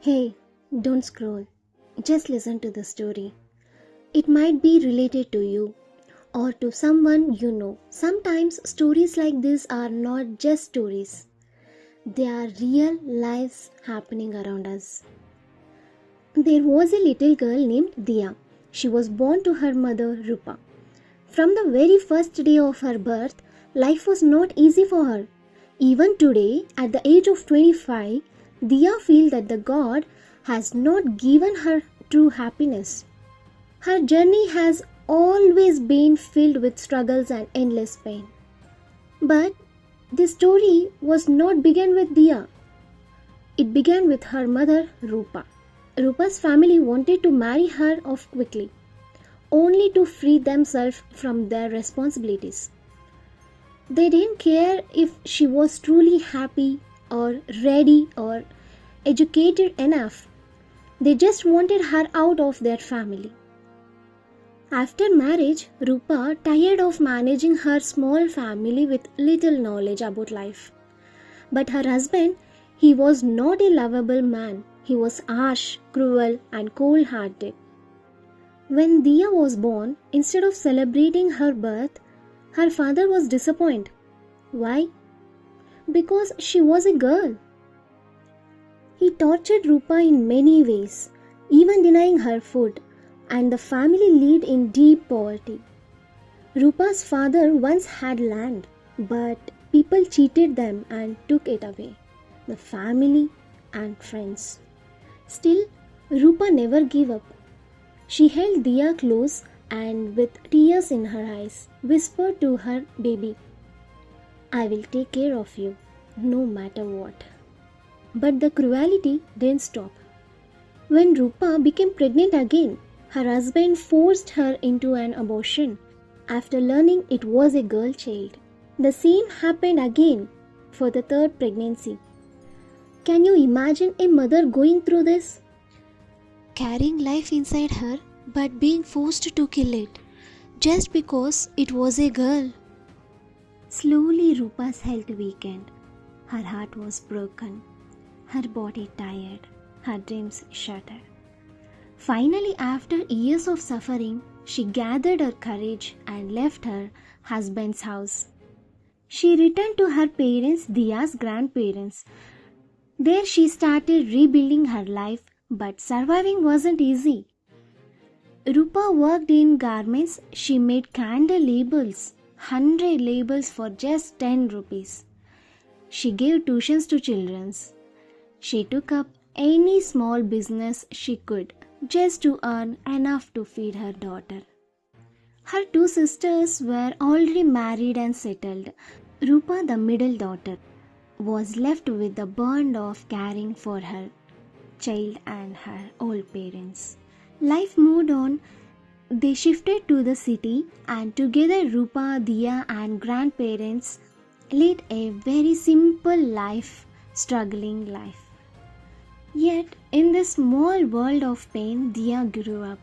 Hey, don't scroll. Just listen to the story. It might be related to you or to someone you know. Sometimes stories like this are not just stories, they are real lives happening around us. There was a little girl named Diya. She was born to her mother, Roopa. From the very first day of her birth, life was not easy for her. Even today, at the age of 25, Diya feels that the God has not given her true happiness. Her journey has always been filled with struggles and endless pain. But the story was not began with Diya. It began with her mother, Roopa. Roopa's family wanted to marry her off quickly, only to free themselves from their responsibilities. They didn't care if she was truly happy or ready or educated enough. They just wanted her out of their family. After marriage, Roopa, tired of managing her small family with little knowledge about life. But her husband, he was not a lovable man. He was harsh, cruel, and cold-hearted. When Diya was born, instead of celebrating her birth, her father was disappointed. Why? Because she was a girl. He tortured Roopa in many ways, even denying her food, and the family lived in deep poverty. Roopa's father once had land, but people cheated them and took it away, the family and friends. Still, Roopa never gave up. She held Diya close and with tears in her eyes, whispered to her baby, "I will take care of you, no matter what." But the cruelty didn't stop. When Roopa became pregnant again, her husband forced her into an abortion after learning it was a girl child. The same happened again for the third pregnancy. Can you imagine a mother going through this? Carrying life inside her but being forced to kill it just because it was a girl. Slowly Roopa's health weakened. Her heart was broken, her body tired, her dreams shattered. Finally, after years of suffering, she gathered her courage and left her husband's house. She returned to her parents, Diya's grandparents. There she started rebuilding her life, but surviving wasn't easy. Roopa worked in garments. She made candle labels, 100 labels for just 10 rupees. She gave tuitions to children. She took up any small business she could just to earn enough to feed her daughter. Her two sisters were already married and settled. Roopa, the middle daughter, was left with the burden of caring for her child and her old parents. Life moved on. They shifted to the city, and together Roopa, Diya and grandparents led a very simple life, struggling life. Yet, in this small world of pain, Diya grew up.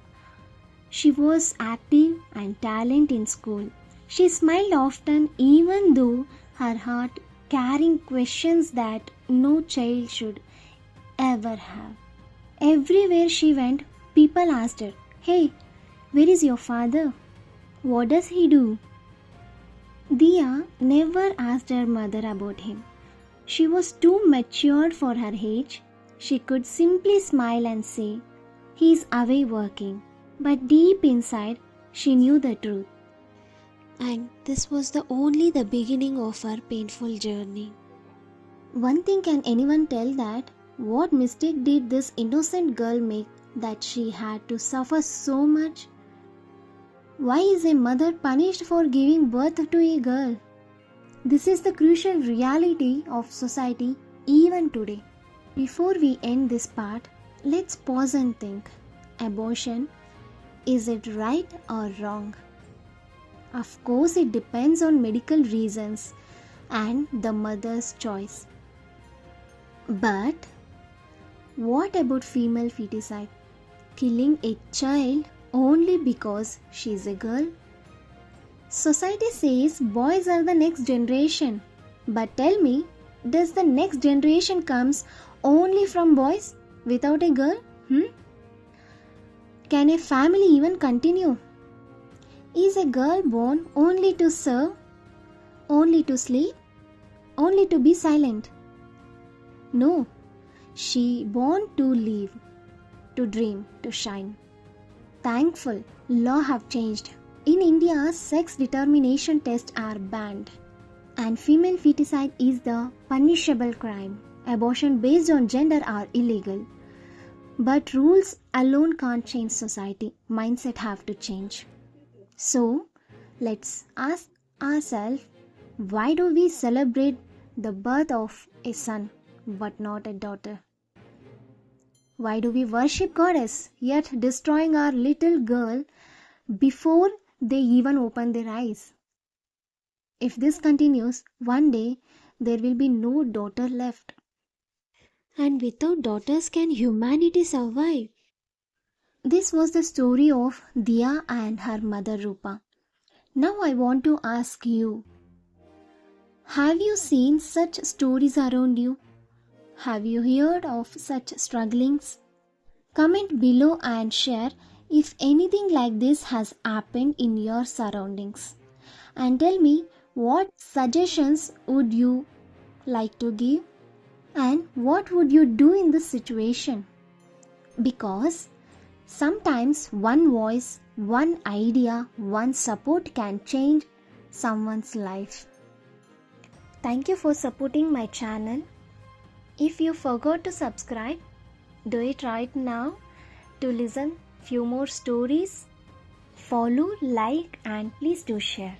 She was active and talented in school. She smiled often, even though her heart carrying questions that no child should ever have. Everywhere she went, people asked her, "Hey, where is your father? What does he do?" Diya never asked her mother about him. She was too mature for her age. She could simply smile and say, "He's away working." But deep inside, she knew the truth. And this was only the beginning of her painful journey. One thing can anyone tell that what mistake did this innocent girl make that she had to suffer so much? Why is a mother punished for giving birth to a girl? This is the crucial reality of society even today. Before we end this part, let's pause and think. Abortion, is it right or wrong? Of course, it depends on medical reasons and the mother's choice. But what about female feticide? Killing a child only because she's a girl? Society says boys are the next generation. But tell me, does the next generation comes only from boys? Without a girl, can a family even continue? Is a girl born only to serve, only to sleep, only to be silent? No, she born to live, to dream, to shine. Thankful, law have changed. In India, sex determination tests are banned, and female feticide is the punishable crime. Abortion based on gender are illegal. But rules alone can't change society. Mindset have to change. So, let's ask ourselves, why do we celebrate the birth of a son but not a daughter? Why do we worship goddess yet destroying our little girl before they even open their eyes? If this continues, one day there will be no daughter left. And without daughters, can humanity survive? This was the story of Diya and her mother Roopa. Now I want to ask you, have you seen such stories around you? Have you heard of such strugglings? Comment below and share if anything like this has happened in your surroundings. And tell me, what suggestions would you like to give? And what would you do in this situation? Because sometimes one voice, one idea, one support can change someone's life. Thank you for supporting my channel. If you forgot to subscribe, do it right now to listen few more stories. Follow, like, and please do share.